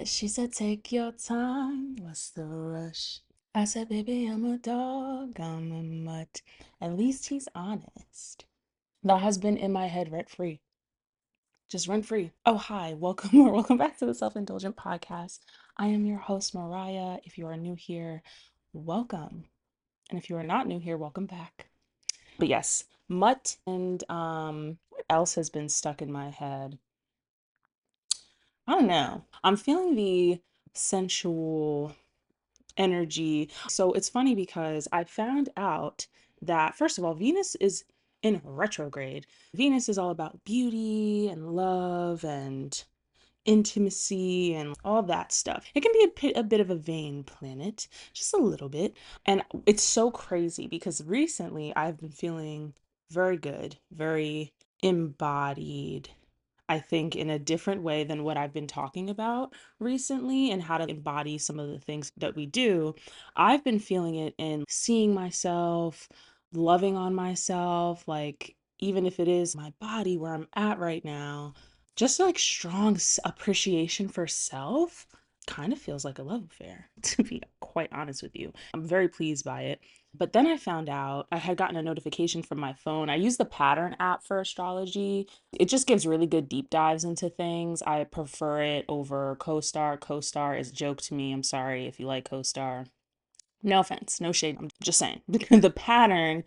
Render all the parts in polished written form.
She said, take your time, what's the rush? I said, baby, I'm a dog, I'm a mutt. At least he's honest. That has been in my head rent free. Just rent free. Oh, hi, welcome or welcome back to the Self-Indulgent Podcast. I am your host, Mariah. If you are new here, welcome. And if you are not new here, welcome back. But yes, mutt and what else has been stuck in my head? I don't know. I'm feeling the sensual energy. So it's funny because I found out that, first of all, Venus is in retrograde. Venus is all about beauty and love and intimacy and all that stuff. It can be a bit of a vain planet, just a little bit. And it's so crazy because recently I've been feeling very good, very embodied, I think, in a different way than what I've been talking about recently and how to embody some of the things that we do. I've been feeling it in seeing myself, loving on myself, like even if it is my body where I'm at right now, just like strong appreciation for self kind of feels like a love affair, to be quite honest with you. I'm very pleased by it. But then I found out I had gotten a notification from my phone. I use the Pattern app for astrology. It just gives really good deep dives into things. I prefer it over CoStar. CoStar is a joke to me. I'm sorry if you like CoStar. No offense, no shade. I'm just saying. The Pattern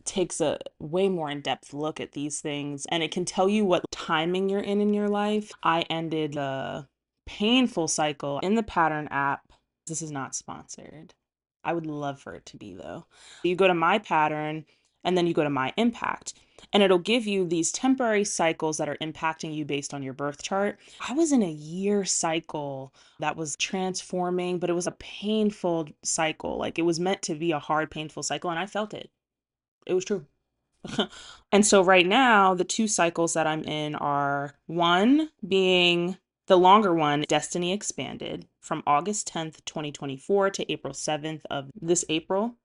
takes a way more in-depth look at these things and it can tell you what timing you're in your life. I ended the painful cycle in the Pattern app. This is not sponsored. I would love for it to be though. You go to My Pattern and then you go to My Impact and it'll give you these temporary cycles that are impacting you based on your birth chart. I was in a year cycle that was transforming, but it was a painful cycle. Like it was meant to be a hard, painful cycle, and I felt it. It was true. And so right now, the two cycles that I'm in are one being the longer one, Destiny Expanded, from August 10th, 2024 to April 7th of this April.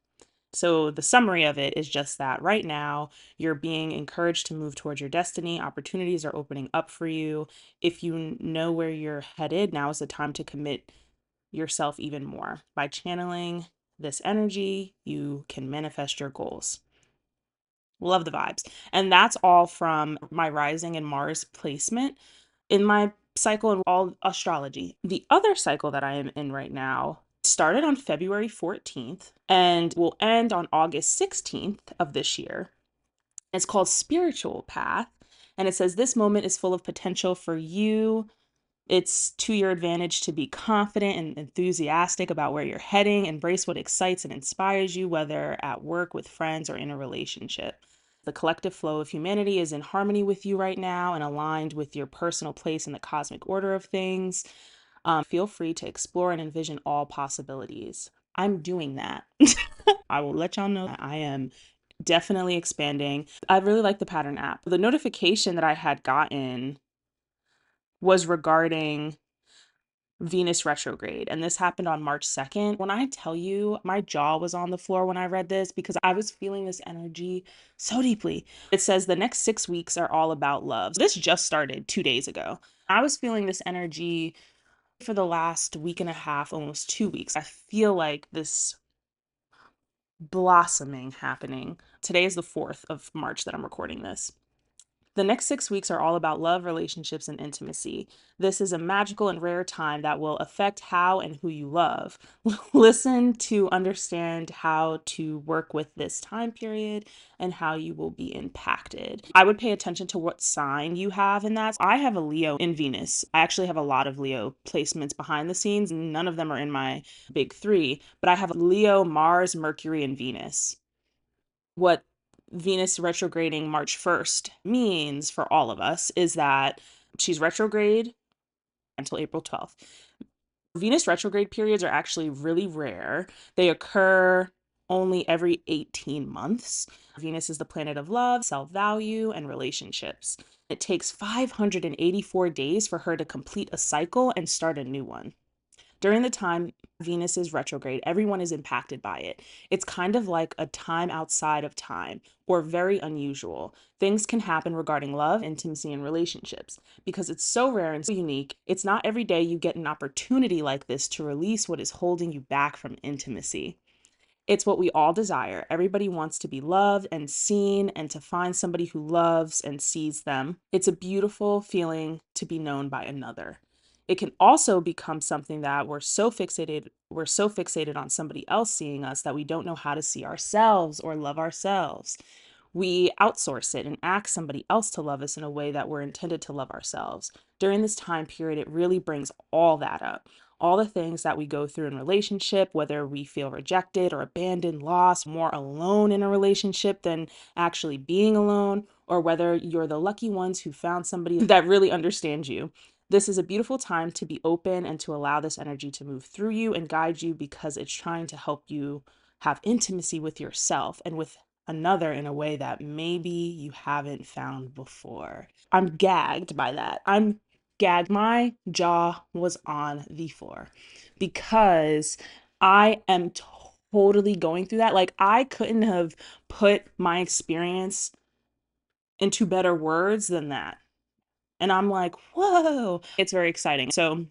So the summary of it is just that right now you're being encouraged to move towards your destiny. Opportunities are opening up for you. If you know where you're headed, now is the time to commit yourself even more. By channeling this energy, you can manifest your goals. Love the vibes. And that's all from my rising and Mars placement in my cycle and all astrology. The other cycle that I am in right now started on February 14th and will end on August 16th of this year. It's called Spiritual Path. And it says this moment is full of potential for you. It's to your advantage to be confident and enthusiastic about where you're heading. Embrace what excites and inspires you, whether at work, with friends, or in a relationship. The collective flow of humanity is in harmony with you right now and aligned with your personal place in the cosmic order of things. Feel free to explore and envision all possibilities. I'm doing that. I will let y'all know that I am definitely expanding. I really like the Pattern app. The notification that I had gotten was regarding Venus retrograde, and this happened on March 2nd. When I tell you, my jaw was on the floor when I read this because I was feeling this energy so deeply. It says the next 6 weeks are all about love. This just started 2 days ago. I was feeling this energy for the last week and a half, almost 2 weeks. I feel like this blossoming happening. Today is the 4th of March that I'm recording this. The next 6 weeks are all about love, relationships, and intimacy. This is a magical and rare time that will affect how and who you love. Listen to understand how to work with this time period and how you will be impacted. I would pay attention to what sign you have in that. I have a Leo in Venus. I actually have a lot of Leo placements behind the scenes. None of them are in my big three, but I have Leo, Mars, Mercury, and Venus. What Venus retrograding March 1st means for all of us is that she's retrograde until April 12th. Venus retrograde periods are actually really rare. They occur only every 18 months. Venus is the planet of love, self-value, and relationships. It takes 584 days for her to complete a cycle and start a new one. During the time Venus is retrograde, everyone is impacted by it. It's kind of like a time outside of time, or very unusual. Things can happen regarding love, intimacy, and relationships. Because it's so rare and so unique, it's not every day you get an opportunity like this to release what is holding you back from intimacy. It's what we all desire. Everybody wants to be loved and seen and to find somebody who loves and sees them. It's a beautiful feeling to be known by another. It can also become something that we're so fixated on somebody else seeing us that we don't know how to see ourselves or love ourselves. We outsource it and ask somebody else to love us in a way that we're intended to love ourselves. During this time period, it really brings all that up. All the things that we go through in relationship, whether we feel rejected or abandoned, lost, more alone in a relationship than actually being alone, or whether you're the lucky ones who found somebody that really understands you. This is a beautiful time to be open and to allow this energy to move through you and guide you because it's trying to help you have intimacy with yourself and with another in a way that maybe you haven't found before. I'm gagged by that. I'm gagged. My jaw was on the floor because I am totally going through that. Like, I couldn't have put my experience into better words than that. And I'm like, whoa, it's very exciting. So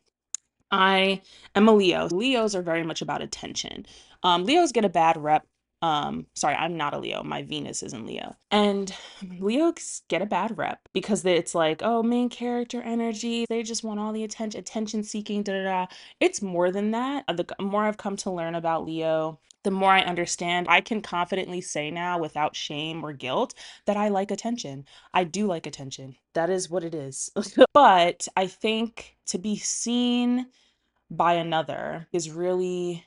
I am a Leo. Leos are very much about attention. Leos get a bad rep. Sorry, I'm not a Leo. My Venus is in Leo. And Leos get a bad rep because it's like, oh, main character energy. They just want all the attention seeking, da da da. It's more than that. The more I've come to learn about Leo, the more I understand, I can confidently say now without shame or guilt that I like attention. I do like attention. That is what it is. But I think to be seen by another is really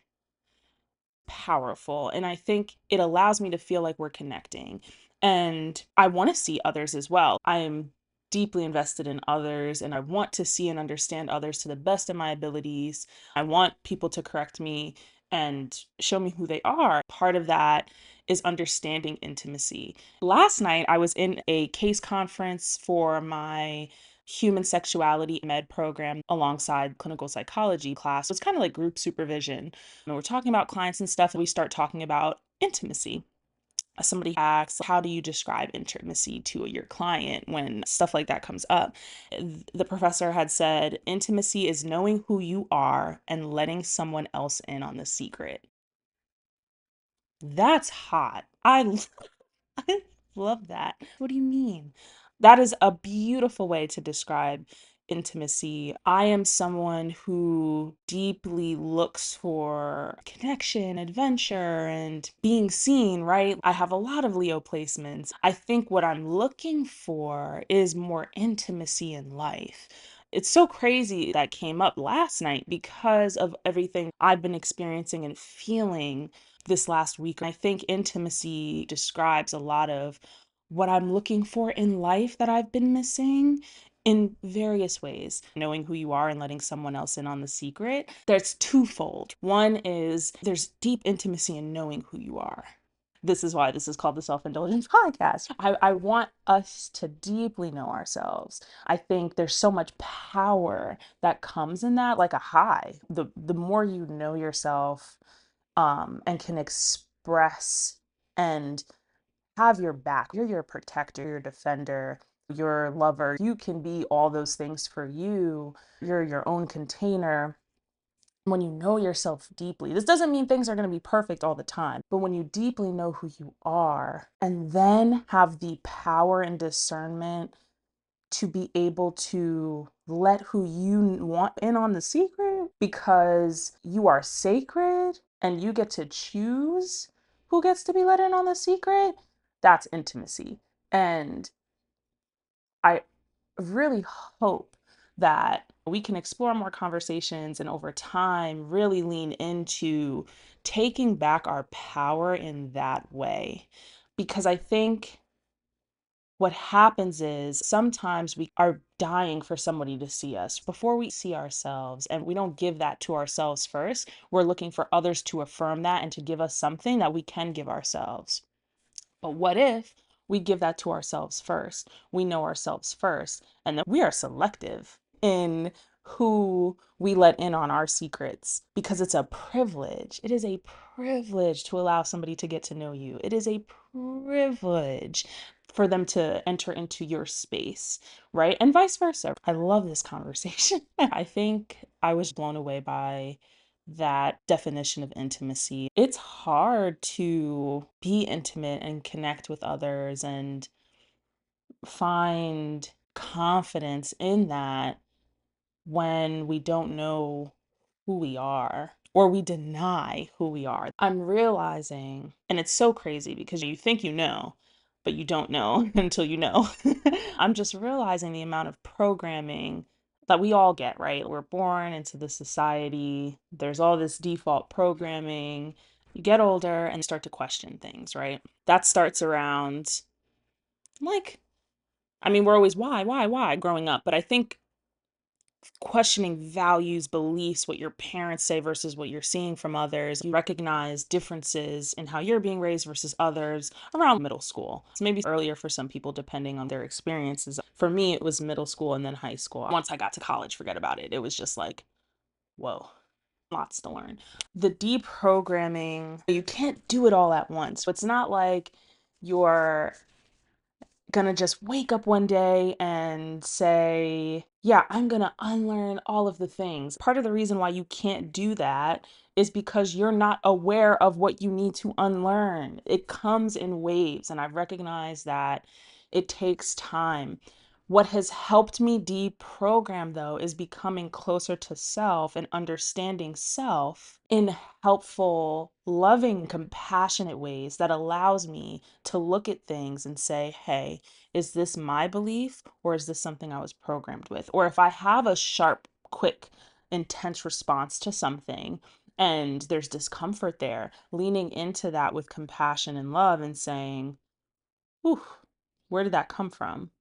powerful. And I think it allows me to feel like we're connecting. And I want to see others as well. I am deeply invested in others and I want to see and understand others to the best of my abilities. I want people to correct me and show me who they are. Part of that is understanding intimacy. Last night, I was in a case conference for my human sexuality med program alongside clinical psychology class. So it's kind of like group supervision. And we're talking about clients and stuff, and we start talking about intimacy. Somebody asks, how do you describe intimacy to your client when stuff like that comes up? The professor had said, intimacy is knowing who you are and letting someone else in on the secret. That's hot. I love that. What do you mean? That is a beautiful way to describe intimacy. I am someone who deeply looks for connection, adventure, and being seen, right? I have a lot of Leo placements. I think what I'm looking for is more intimacy in life. It's so crazy that came up last night because of everything I've been experiencing and feeling this last week. I think intimacy describes a lot of what I'm looking for in life that I've been missing in various ways. Knowing who you are and letting someone else in on the secret, there's twofold. One is there's deep intimacy in knowing who you are. This is why this is called the Self-Indulgence Podcast. I want us to deeply know ourselves. I think there's so much power that comes in that, like a high. The more you know yourself, and can express and have your back. You're your protector, your defender, your lover. You can be all those things for you. You're your own container. When you know yourself deeply, this doesn't mean things are going to be perfect all the time, but when you deeply know who you are and then have the power and discernment to be able to let who you want in on the secret because you are sacred and you get to choose who gets to be let in on the secret, that's intimacy. And I really hope that we can explore more conversations and over time really lean into taking back our power in that way. Because I think what happens is sometimes we are dying for somebody to see us before we see ourselves, and we don't give that to ourselves first. We're looking for others to affirm that and to give us something that we can give ourselves. But what if we give that to ourselves first? We know ourselves first, and then we are selective in who we let in on our secrets, because it's a privilege. It is a privilege to allow somebody to get to know you. It is a privilege for them to enter into your space, right? And vice versa. I love this conversation. I think I was blown away by that definition of intimacy. It's hard to be intimate and connect with others and find confidence in that when we don't know who we are or we deny who we are. I'm realizing, and it's so crazy because you think you know, but you don't know until you know. I'm just realizing the amount of programming that we all get, right? We're born into the society, there's all this default programming. You get older and start to question things, right? That starts around, like, I mean, we're always why growing up, but I think questioning values, beliefs, what your parents say versus what you're seeing from others. You recognize differences in how you're being raised versus others around middle school. It's maybe earlier for some people, depending on their experiences. For me, it was middle school and then high school. Once I got to college, forget about it. It was just like, whoa, lots to learn. The deprogramming, you can't do it all at once. It's not like you're gonna just wake up one day and say, yeah, I'm gonna unlearn all of the things. Part of the reason why you can't do that is because you're not aware of what you need to unlearn. It comes in waves, and I've recognized that it takes time. What has helped me deprogram, though, is becoming closer to self and understanding self in helpful, loving, compassionate ways that allows me to look at things and say, hey, is this my belief or is this something I was programmed with? Or if I have a sharp, quick, intense response to something and there's discomfort there, leaning into that with compassion and love and saying, ooh, where did that come from?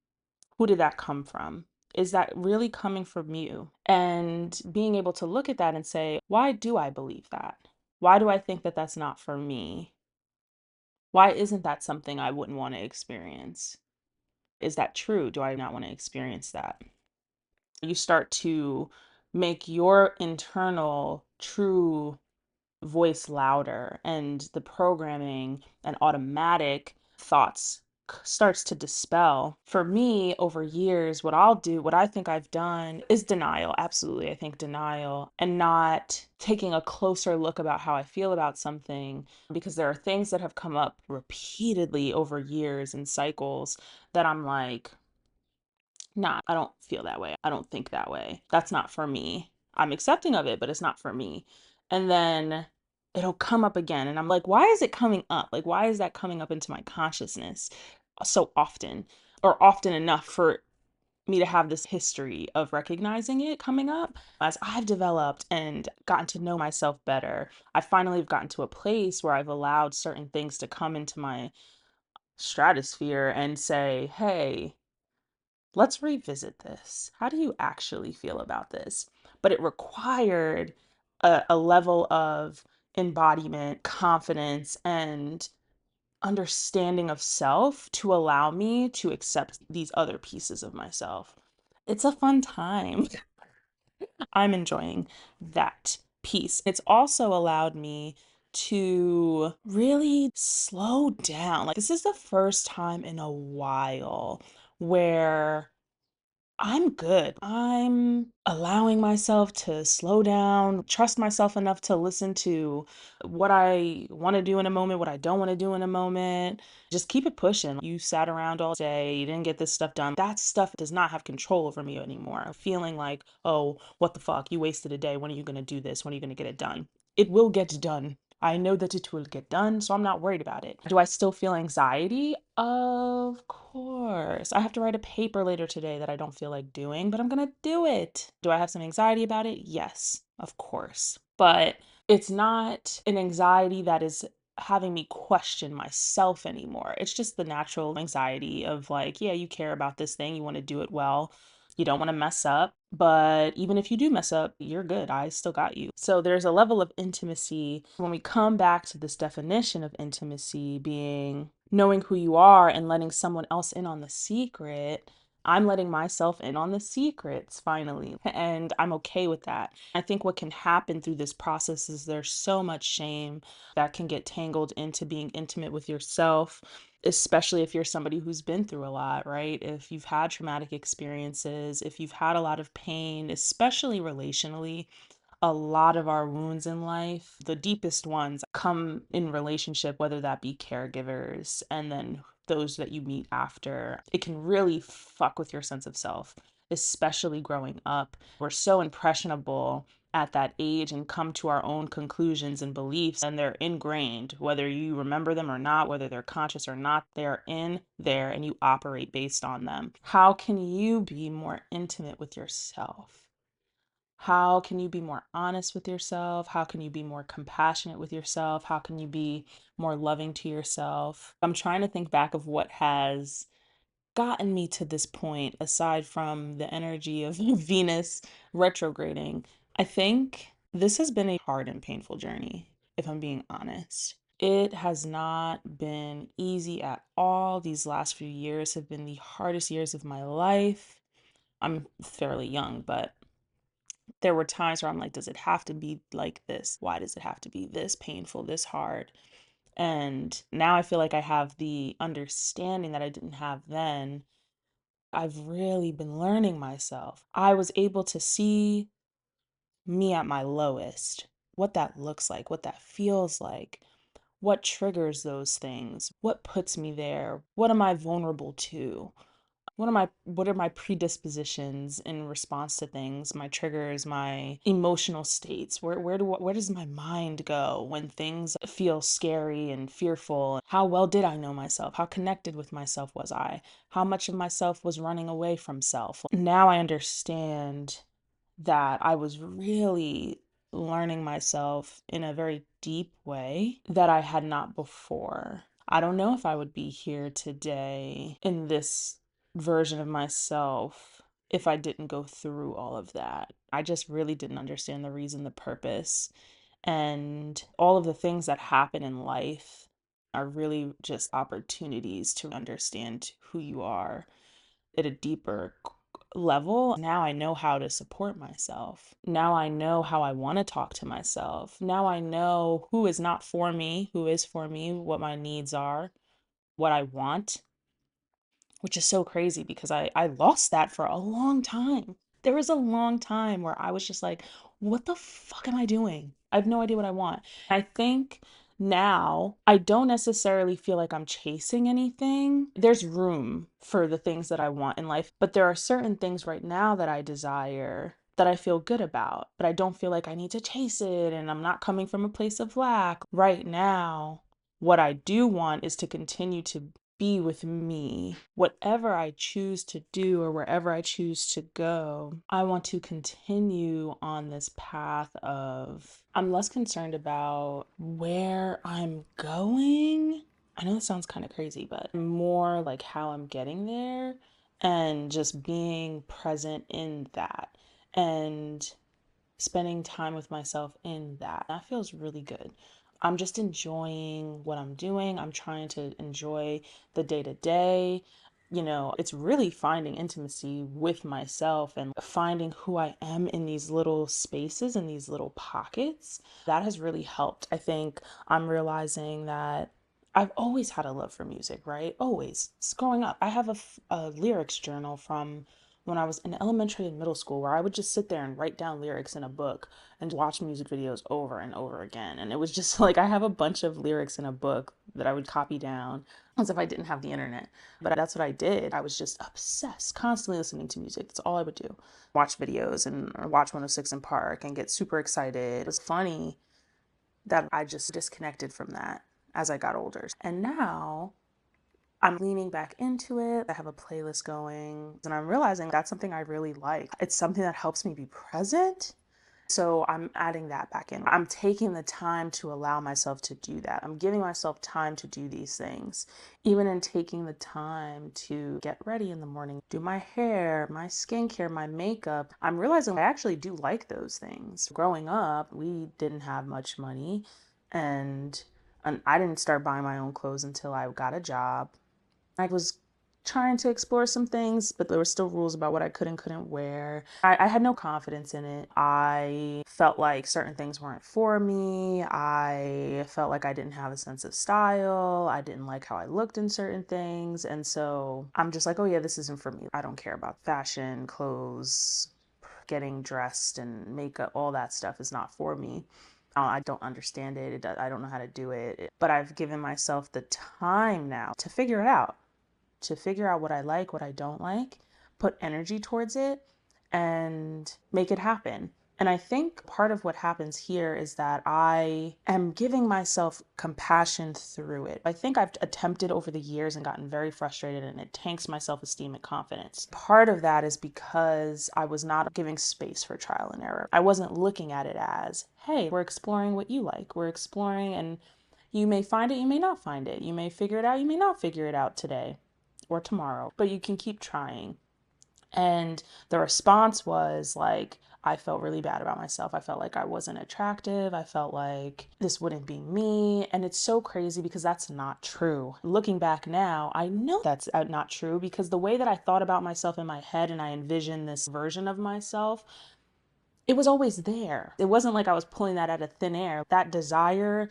Who did that come from? Is that really coming from you? And being able to look at that and say, why do I believe that? Why do I think that that's not for me? Why isn't that something I wouldn't want to experience? Is that true? Do I not want to experience that? You start to make your internal true voice louder, and the programming and automatic thoughts starts to dispel. For me, over years, what I'll do, what I think I've done is denial. Absolutely. I think denial and not taking a closer look about how I feel about something, because there are things that have come up repeatedly over years and cycles that I'm like, nah, I don't feel that way. I don't think that way. That's not for me. I'm accepting of it, but it's not for me. And then it'll come up again. And I'm like, why is it coming up? Like, why is that coming up into my consciousness so often, or often enough for me to have this history of recognizing it coming up? As I've developed and gotten to know myself better, I finally have gotten to a place where I've allowed certain things to come into my stratosphere and say, hey, let's revisit this. How do you actually feel about this? But it required a level of embodiment, confidence, and understanding of self to allow me to accept these other pieces of myself. It's a fun time. I'm enjoying that piece. It's also allowed me to really slow down. Like, this is the first time in a while where I'm good. I'm allowing myself to slow down, trust myself enough to listen to what I want to do in a moment, what I don't want to do in a moment. Just keep it pushing. You sat around all day, you didn't get this stuff done. That stuff does not have control over me anymore. Feeling like, oh, what the fuck? You wasted a day. When are you going to do this? When are you going to get it done? It will get done. I know that it will get done, so I'm not worried about it. Do I still feel anxiety? Of course. I have to write a paper later today that I don't feel like doing, but I'm gonna do it. Do I have some anxiety about it? Yes, of course. But it's not an anxiety that is having me question myself anymore. It's just the natural anxiety of like, yeah, you care about this thing, you want to do it well. You don't want to mess up, but even if you do mess up, you're good. I still got you. So there's a level of intimacy when we come back to this definition of intimacy being knowing who you are and letting someone else in on the secret. I'm letting myself in on the secrets finally, and I'm okay with that. I think what can happen through this process is there's so much shame that can get tangled into being intimate with yourself, especially if you're somebody who's been through a lot, right? If you've had traumatic experiences, if you've had a lot of pain, especially relationally. A lot of our wounds in life, the deepest ones, come in relationship, whether that be caregivers and then those that you meet after. It can really fuck with your sense of self, especially growing up. We're so impressionable at that age and come to our own conclusions and beliefs, and they're ingrained, whether you remember them or not, whether they're conscious or not, they're in there and you operate based on them. How can you be more intimate with yourself? How can you be more honest with yourself? How can you be more compassionate with yourself? How can you be more loving to yourself? I'm trying to think back of what has gotten me to this point, aside from the energy of Venus retrograding. I think this has been a hard and painful journey, if I'm being honest. It has not been easy at all. These last few years have been the hardest years of my life. I'm fairly young, but there were times where I'm like, does it have to be like this? Why does it have to be this painful, this hard? And now I feel like I have the understanding that I didn't have then. I've really been learning myself. I was able to see me at my lowest, what that looks like, what that feels like, what triggers those things, what puts me there, what am I vulnerable to? What are my predispositions in response to things, my triggers, my emotional states? Where does my mind go when things feel scary and fearful? How well did I know myself? How connected with myself was I? How much of myself was running away from self? Now I understand that I was really learning myself in a very deep way that I had not before. I don't know if I would be here today in this version of myself if I didn't go through all of that. I just really didn't understand the reason, the purpose, and all of the things that happen in life are really just opportunities to understand who you are at a deeper level. Now I know how to support myself. Now I know how I want to talk to myself. Now I know who is not for me, who is for me, what my needs are, what I want, which is so crazy because I lost that for a long time. There was a long time where I was just like, what the fuck am I doing? I have no idea what I want. I think now I don't necessarily feel like I'm chasing anything. There's room for the things that I want in life, but there are certain things right now that I desire that I feel good about, but I don't feel like I need to chase it and I'm not coming from a place of lack. Right now, what I do want is to continue to be with me. Whatever I choose to do or wherever I choose to go, I want to continue on this path of, I'm less concerned about where I'm going. I know it sounds kind of crazy, but more like how I'm getting there and just being present in that and spending time with myself in that. That feels really good. I'm just enjoying what I'm doing. I'm trying to enjoy the day to day. It's really finding intimacy with myself and finding who I am in these little spaces and these little pockets. That has really helped. I think I'm realizing that I've always had a love for music, right? Always. Growing up, I have a lyrics journal from when I was in elementary and middle school where I would just sit there and write down lyrics in a book and watch music videos over and over again. And it was just like I have a bunch of lyrics in a book that I would copy down as if I didn't have the internet. But that's what I did. I was just obsessed, constantly listening to music. That's all I would do. Watch videos and or watch 106 in Park and get super excited. It was funny that I just disconnected from that as I got older. And now I'm leaning back into it. I have a playlist going and I'm realizing that's something I really like. It's something that helps me be present. So I'm adding that back in. I'm taking the time to allow myself to do that. I'm giving myself time to do these things. Even in taking the time to get ready in the morning, do my hair, my skincare, my makeup, I'm realizing I actually do like those things. Growing up, we didn't have much money and I didn't start buying my own clothes until I got a job. I was trying to explore some things, but there were still rules about what I could and couldn't wear. I had no confidence in it. I felt like certain things weren't for me. I felt like I didn't have a sense of style. I didn't like how I looked in certain things. And so I'm just like, oh yeah, this isn't for me. I don't care about fashion, clothes, getting dressed and makeup, all that stuff is not for me. I don't understand it. I don't know how to do it. But I've given myself the time now to figure it out, what I like, what I don't like, put energy towards it, and make it happen. And I think part of what happens here is that I am giving myself compassion through it. I think I've attempted over the years and gotten very frustrated, and it tanks my self-esteem and confidence. Part of that is because I was not giving space for trial and error. I wasn't looking at it as, hey, we're exploring what you like. We're exploring, and you may find it, you may not find it. You may figure it out, you may not figure it out today or tomorrow, but you can keep trying. And the response was like, I felt really bad about myself. I felt like I wasn't attractive. I felt like this wouldn't be me. And it's so crazy because that's not true. Looking back now, I know that's not true because the way that I thought about myself in my head and I envisioned this version of myself, it was always there. It wasn't like I was pulling that out of thin air. That desire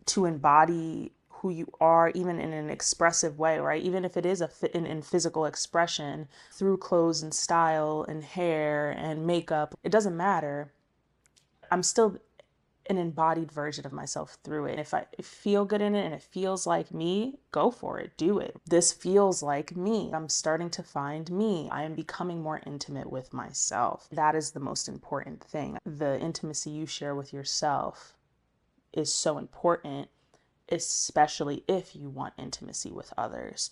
to embody who you are, even in an expressive way, right? Even if it is in physical expression through clothes and style and hair and makeup, it doesn't matter. I'm still an embodied version of myself through it. If I feel good in it and it feels like me, go for it, do it. This feels like me. I'm starting to find me. I am becoming more intimate with myself. That is the most important thing. The intimacy you share with yourself is so important, especially if you want intimacy with others.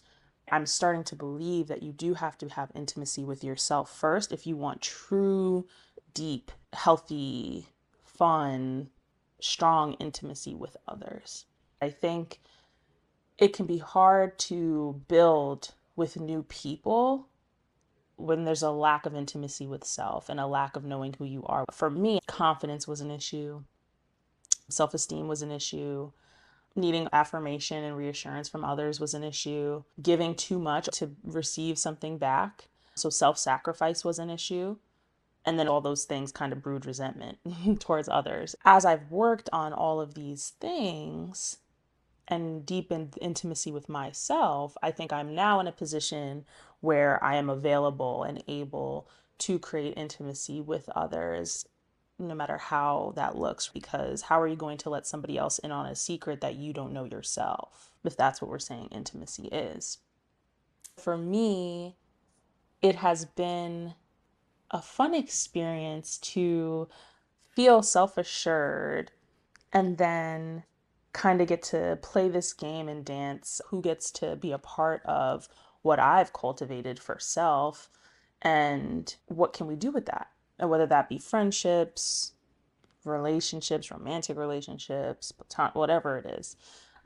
I'm starting to believe that you do have to have intimacy with yourself first if you want true, deep, healthy, fun, strong intimacy with others. I think it can be hard to build with new people when there's a lack of intimacy with self and a lack of knowing who you are. For me, confidence was an issue. Self-esteem was an issue. Needing affirmation and reassurance from others was an issue. Giving too much to receive something back. So self-sacrifice was an issue. And then all those things kind of brewed resentment towards others. As I've worked on all of these things and deepened intimacy with myself, I think I'm now in a position where I am available and able to create intimacy with others, no matter how that looks. Because how are you going to let somebody else in on a secret that you don't know yourself, if that's what we're saying intimacy is? For me, it has been a fun experience to feel self-assured and then kind of get to play this game and dance who gets to be a part of what I've cultivated for self and what can we do with that, and whether that be friendships, relationships, romantic relationships, whatever it is.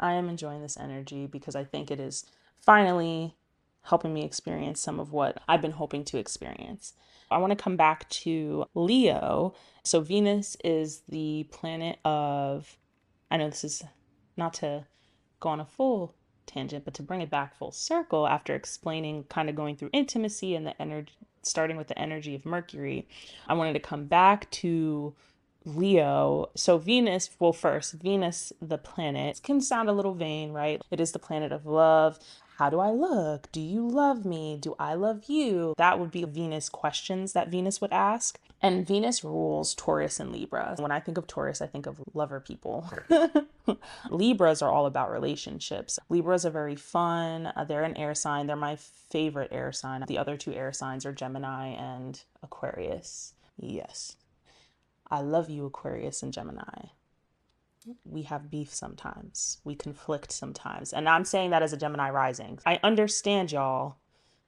I am enjoying this energy because I think it is finally helping me experience some of what I've been hoping to experience. I want to come back to Leo. So Venus is the planet of, I know this is not to go on a full tangent, but to bring it back full circle after explaining, kind of going through intimacy and the energy, starting with the energy of Mercury, I wanted to come back to Leo. So Venus, well, first, Venus, the planet, can sound a little vain, right? It is the planet of love. How do I look? Do you love me? Do I love you? That would be Venus questions that Venus would ask. And Venus rules Taurus and Libra. When I think of Taurus, I think of lover people. Libras are all about relationships. Libras are very fun. They're an air sign. They're my favorite air sign. The other two air signs are Gemini and Aquarius. Yes. I love you, Aquarius and Gemini. We have beef sometimes. We conflict sometimes. And I'm saying that as a Gemini rising. I understand y'all.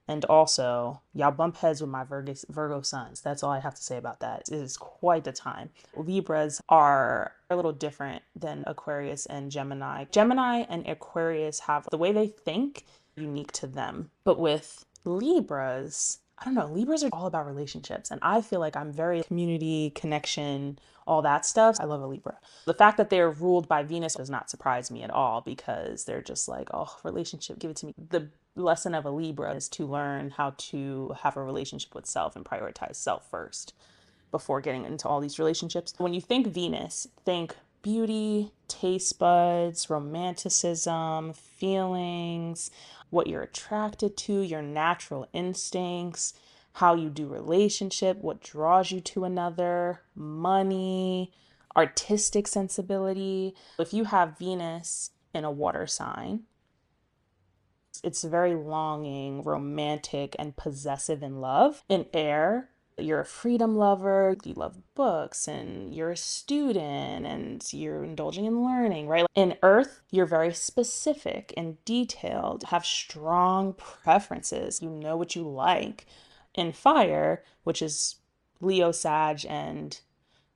And also, y'all bump heads with my Virgo sons. That's all I have to say about that. It is quite the time. Libras are a little different than Aquarius and Gemini. Gemini and Aquarius have the way they think unique to them. But with Libras, I don't know, Libras are all about relationships. And I feel like I'm very community, connection, all that stuff. I love a Libra. The fact that they're ruled by Venus does not surprise me at all because they're just like, oh, relationship, give it to me. The lesson of a Libra is to learn how to have a relationship with self and prioritize self first before getting into all these relationships. When you think Venus, think beauty, taste buds, romanticism, feelings, what you're attracted to, your natural instincts, how you do relationship, what draws you to another, money, artistic sensibility. If you have Venus in a water sign, it's very longing, romantic, and possessive in love. In air, you're a freedom lover, you love books, and you're a student, and you're indulging in learning, right? In earth, you're very specific and detailed, have strong preferences, you know what you like. In fire, which is Leo, Sag, and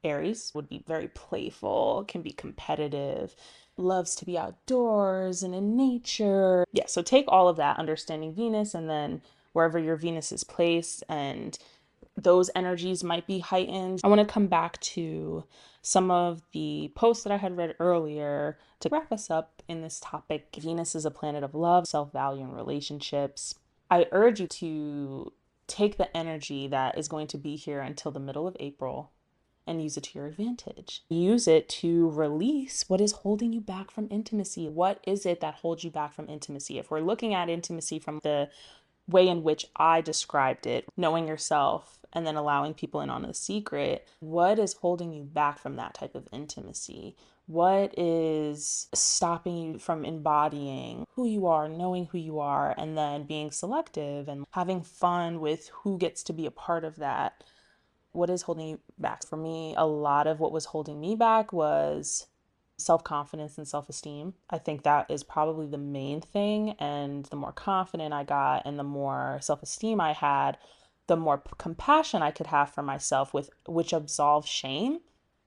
Aries, would be very playful, can be competitive, loves to be outdoors and in nature. Yeah, so take all of that, understanding Venus, and then wherever your Venus is placed, and those energies might be heightened. I want to come back to some of the posts that I had read earlier to wrap us up in this topic. Venus is a planet of love, self-value, and relationships. I urge you to take the energy that is going to be here until the middle of April and use it to your advantage. Use it to release what is holding you back from intimacy. What is it that holds you back from intimacy? If we're looking at intimacy from the way in which I described it, knowing yourself and then allowing people in on a secret, what is holding you back from that type of intimacy? What is stopping you from embodying who you are, knowing who you are, and then being selective and having fun with who gets to be a part of that? What is holding you back? For me, a lot of what was holding me back was self-confidence and self-esteem. I think that is probably the main thing. And the more confident I got and the more self-esteem I had, the more compassion I could have for myself, with which absolves shame.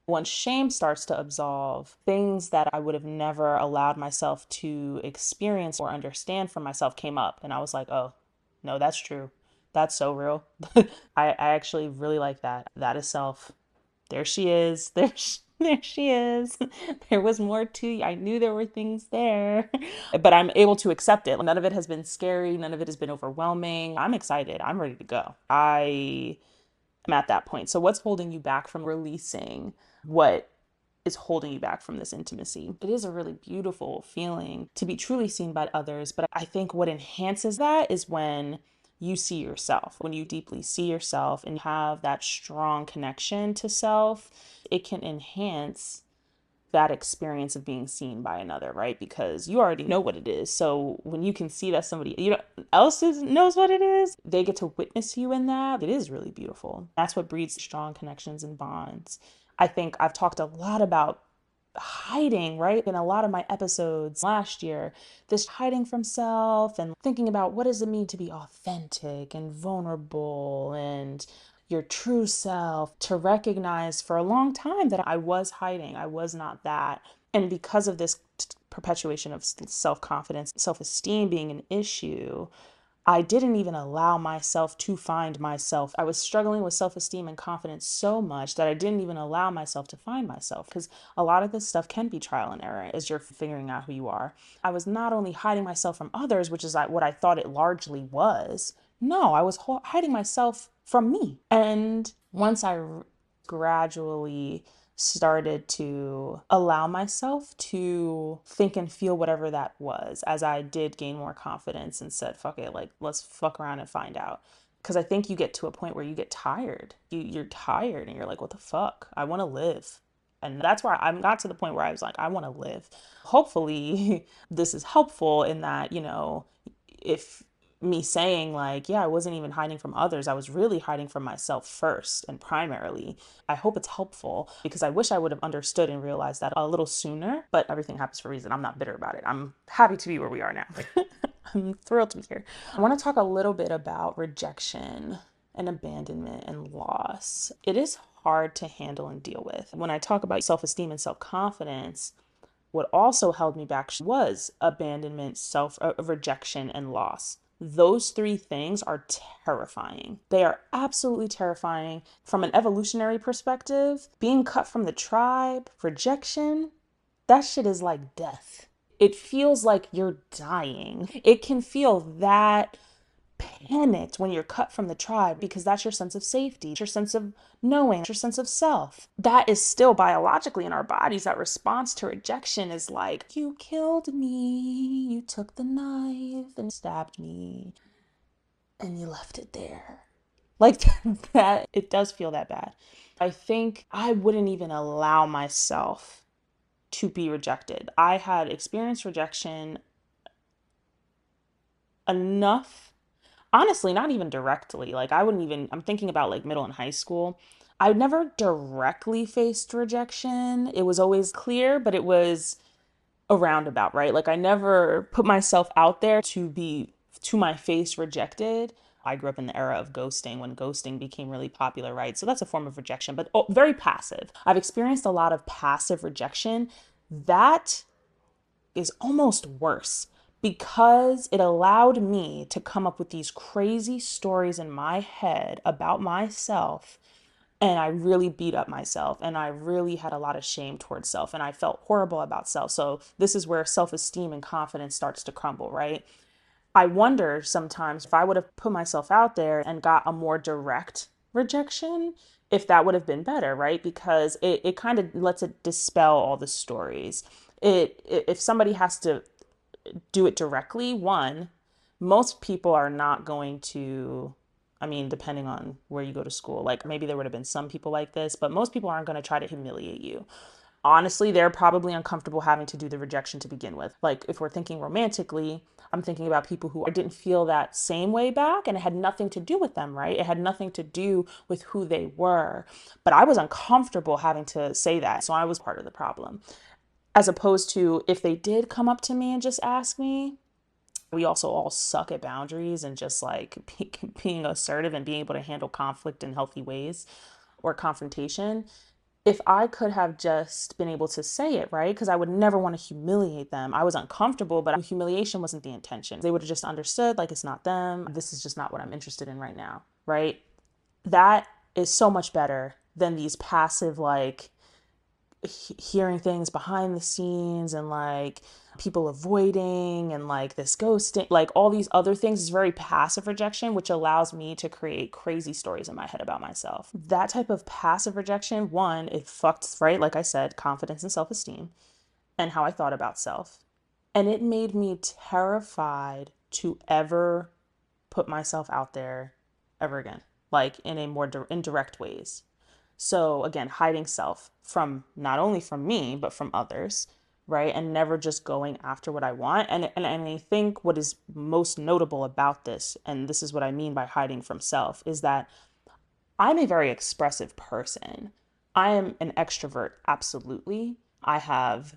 Once shame starts to absolve, things that I would have never allowed myself to experience or understand for myself came up. And I was like, oh, no, that's true. That's so real. I actually really like that. That is self. There she is. There she is. There was more to you. I knew there were things there, but I'm able to accept it. None of it has been scary. None of it has been overwhelming. I'm excited. I'm ready to go. I am at that point. So what's holding you back from releasing what is holding you back from this intimacy? It is a really beautiful feeling to be truly seen by others, but I think what enhances that is when you see yourself. When you deeply see yourself and have that strong connection to self, it can enhance that experience of being seen by another, right? Because you already know what it is. So when you can see that somebody knows what it is, they get to witness you in that. It is really beautiful. That's what breeds strong connections and bonds. I think I've talked a lot about hiding, right? In a lot of my episodes last year, this hiding from self and thinking about what does it mean to be authentic and vulnerable and your true self, to recognize for a long time that I was hiding. I was not that. And because of this perpetuation of self-confidence, self-esteem being an issue, I didn't even allow myself to find myself. I was struggling with self-esteem and confidence so much that I didn't even allow myself to find myself, because a lot of this stuff can be trial and error as you're figuring out who you are. I was not only hiding myself from others, which is what I thought it largely was. No, I was hiding myself from me. And once I gradually started to allow myself to think and feel whatever that was, as I did gain more confidence and said, fuck it, like, let's fuck around and find out. Because I think you get to a point where you get tired. You're tired and you're like, what the fuck? I want to live. And that's where I got to the point where I was like, I want to live. Hopefully, this is helpful in that, if me saying like, yeah, I wasn't even hiding from others, I was really hiding from myself first and primarily. I hope it's helpful, because I wish I would have understood and realized that a little sooner, but everything happens for a reason. I'm not bitter about it. I'm happy to be where we are now. I'm thrilled to be here. I want to talk a little bit about rejection and abandonment and loss. It is hard to handle and deal with. When I talk about self-esteem and self-confidence, what also held me back was abandonment, rejection, and loss. Those three things are terrifying. They are absolutely terrifying. From an evolutionary perspective, being cut from the tribe, rejection, that shit is like death. It feels like you're dying. It can feel that panicked when you're cut from the tribe because that's your sense of safety, your sense of knowing, your sense of self. That is still biologically in our bodies. That response to rejection is like, you killed me, you took the knife and stabbed me, and you left it there. Like that, it does feel that bad. I think I wouldn't even allow myself to be rejected. I had experienced rejection enough, honestly, not even directly. Like, I wouldn't even, I'm thinking about like middle and high school. I never directly faced rejection. It was always clear, but it was a roundabout, right? Like, I never put myself out there to be to my face rejected. I grew up in the era of ghosting when ghosting became really popular, right? So that's a form of rejection, but very passive. I've experienced a lot of passive rejection. That is almost worse because it allowed me to come up with these crazy stories in my head about myself. And I really beat up myself and I really had a lot of shame towards self and I felt horrible about self. So this is where self-esteem and confidence starts to crumble, right? I wonder sometimes if I would have put myself out there and got a more direct rejection, if that would have been better, right? Because it kind of lets it dispel all the stories. If somebody has to do it directly, one, most people are not going to, I mean, depending on where you go to school, like maybe there would have been some people like this, but most people aren't going to try to humiliate you. Honestly, they're probably uncomfortable having to do the rejection to begin with. Like, if we're thinking romantically, I'm thinking about people who I didn't feel that same way back, and it had nothing to do with them, right? It had nothing to do with who they were. But I was uncomfortable having to say that. So I was part of the problem. As opposed to if they did come up to me and just ask me, we also all suck at boundaries and just like being assertive and being able to handle conflict in healthy ways or confrontation. If I could have just been able to say it, right? Because I would never want to humiliate them. I was uncomfortable, but humiliation wasn't the intention. They would have just understood, like, it's not them. This is just not what I'm interested in right now, right? That is so much better than these passive, like, hearing things behind the scenes and like people avoiding and like this ghosting, like all these other things is very passive rejection, which allows me to create crazy stories in my head about myself. That type of passive rejection, one, it fucked, right? Like I said, confidence and self-esteem and how I thought about self. And it made me terrified to ever put myself out there ever again, like in a more indirect ways. So again, hiding self from not only from me, but from others, right? And never just going after what I want. And I think what is most notable about this, and this is what I mean by hiding from self, is that I'm a very expressive person. I am an extrovert, absolutely. I have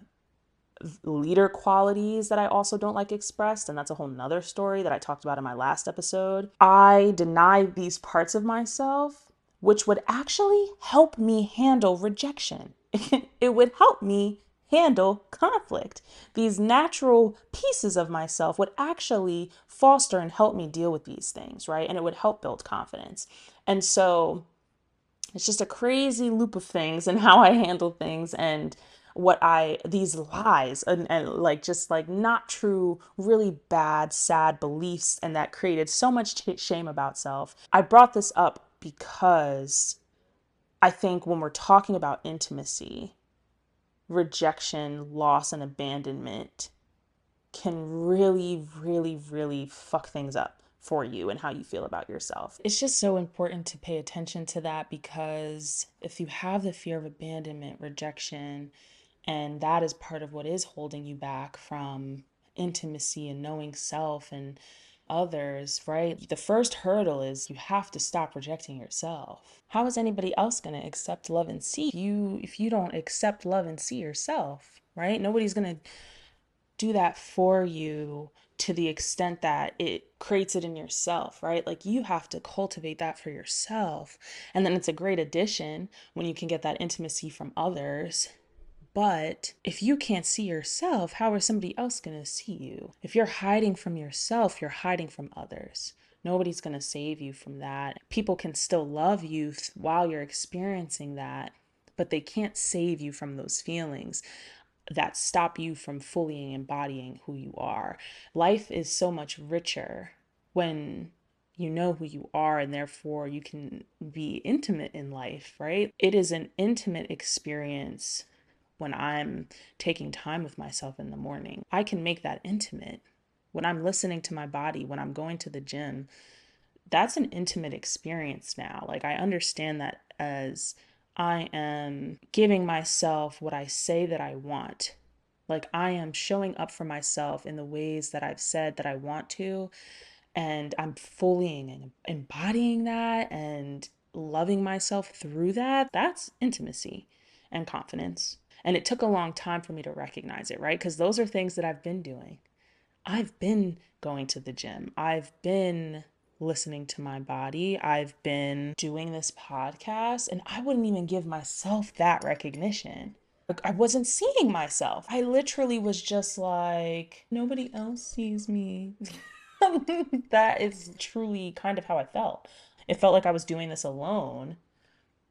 leader qualities that I also don't like expressed. And that's a whole nother story that I talked about in my last episode. I deny these parts of myself, which would actually help me handle rejection. It would help me handle conflict. These natural pieces of myself would actually foster and help me deal with these things, right? And it would help build confidence. And so it's just a crazy loop of things and how I handle things and what these lies and like just like not true, really bad, sad beliefs, and that created so much shame about self. I brought this up because I think when we're talking about intimacy, rejection, loss, and abandonment can really, really, really fuck things up for you and how you feel about yourself. It's just so important to pay attention to that because if you have the fear of abandonment, rejection, and that is part of what is holding you back from intimacy and knowing self and others, right? The first hurdle is you have to stop rejecting yourself. How is anybody else going to accept, love, and see you if you don't accept, love, and see yourself, right? Nobody's going to do that for you to the extent that it creates it in yourself, right? Like you have to cultivate that for yourself. And then it's a great addition when you can get that intimacy from others. But if you can't see yourself, how is somebody else going to see you? If you're hiding from yourself, you're hiding from others. Nobody's going to save you from that. People can still love you while you're experiencing that, but they can't save you from those feelings that stop you from fully embodying who you are. Life is so much richer when you know who you are, and therefore you can be intimate in life, right? It is an intimate experience when I'm taking time with myself in the morning. I can make that intimate. When I'm listening to my body, when I'm going to the gym, that's an intimate experience now. Like, I understand that as I am giving myself what I say that I want. Like, I am showing up for myself in the ways that I've said that I want to, and I'm fully embodying that and loving myself through that. That's intimacy and confidence. And it took a long time for me to recognize it, right? Because those are things that I've been doing. I've been going to the gym. I've been listening to my body. I've been doing this podcast, and I wouldn't even give myself that recognition. Like, I wasn't seeing myself. I literally was just like, nobody else sees me. That is truly kind of how I felt. It felt like I was doing this alone,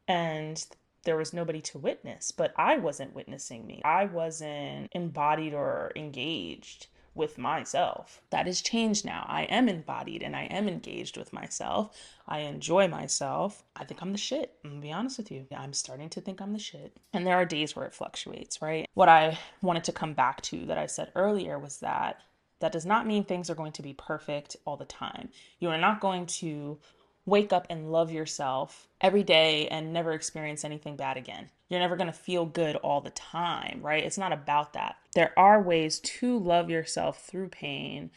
and there was nobody to witness, but I wasn't witnessing me. I wasn't embodied or engaged with myself. That has changed now. I am embodied and I am engaged with myself. I enjoy myself. I think I'm the shit. I'm gonna be honest with you. I'm starting to think I'm the shit. And there are days where it fluctuates, right? What I wanted to come back to that I said earlier was that that does not mean things are going to be perfect all the time. You are not going to wake up and love yourself every day and never experience anything bad again. You're never going to feel good all the time, right? It's not about that. There are ways to love yourself through pain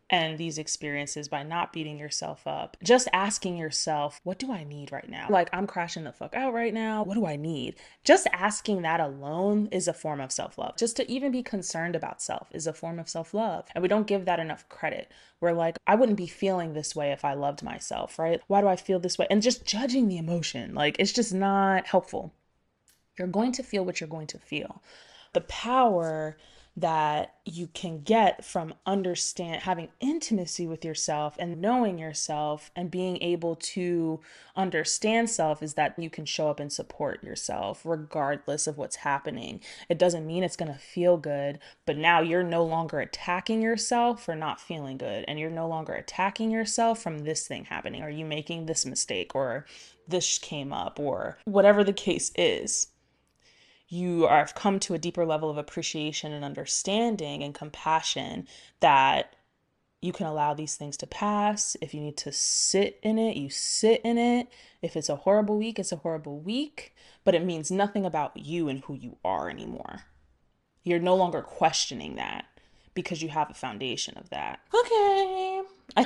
and these experiences by not beating yourself up. Just asking yourself, what do I need right now? Like, I'm crashing the fuck out right now. What do I need? Just asking that alone is a form of self-love. Just to even be concerned about self is a form of self-love. And we don't give that enough credit. We're like, I wouldn't be feeling this way if I loved myself, right? Why do I feel this way? And just judging the emotion, like, it's just not helpful. You're going to feel what you're going to feel. The power that you can get from having intimacy with yourself and knowing yourself and being able to understand self is that you can show up and support yourself regardless of what's happening. It doesn't mean it's going to feel good, but now you're no longer attacking yourself for not feeling good, and you're no longer attacking yourself from this thing happening, or you making this mistake, or this came up, or whatever the case is. You have come to a deeper level of appreciation and understanding and compassion that you can allow these things to pass. If you need to sit in it, you sit in it. If it's a horrible week, it's a horrible week, but it means nothing about you and who you are anymore. You're no longer questioning that because you have a foundation of that. Okay.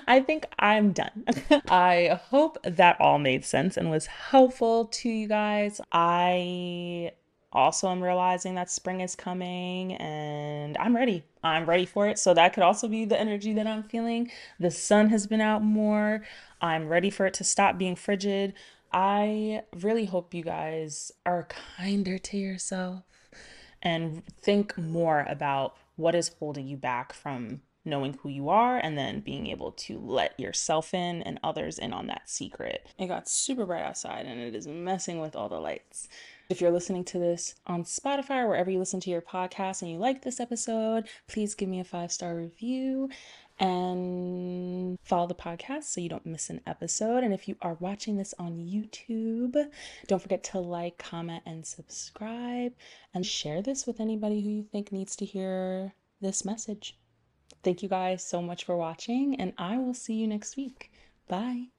I think I'm done. I hope that all made sense and was helpful to you guys. I also am realizing that spring is coming and I'm ready. I'm ready for it. So that could also be the energy that I'm feeling. The sun has been out more. I'm ready for it to stop being frigid. I really hope you guys are kinder to yourself and think more about what is holding you back from knowing who you are and then being able to let yourself in and others in on that secret. It got super bright outside and it is messing with all the lights. If you're listening to this on Spotify or wherever you listen to your podcast and you like this episode, please give me a 5-star review and follow the podcast so you don't miss an episode. And if you are watching this on YouTube, don't forget to like, comment, and subscribe, and share this with anybody who you think needs to hear this message. Thank you guys so much for watching, and I will see you next week. Bye.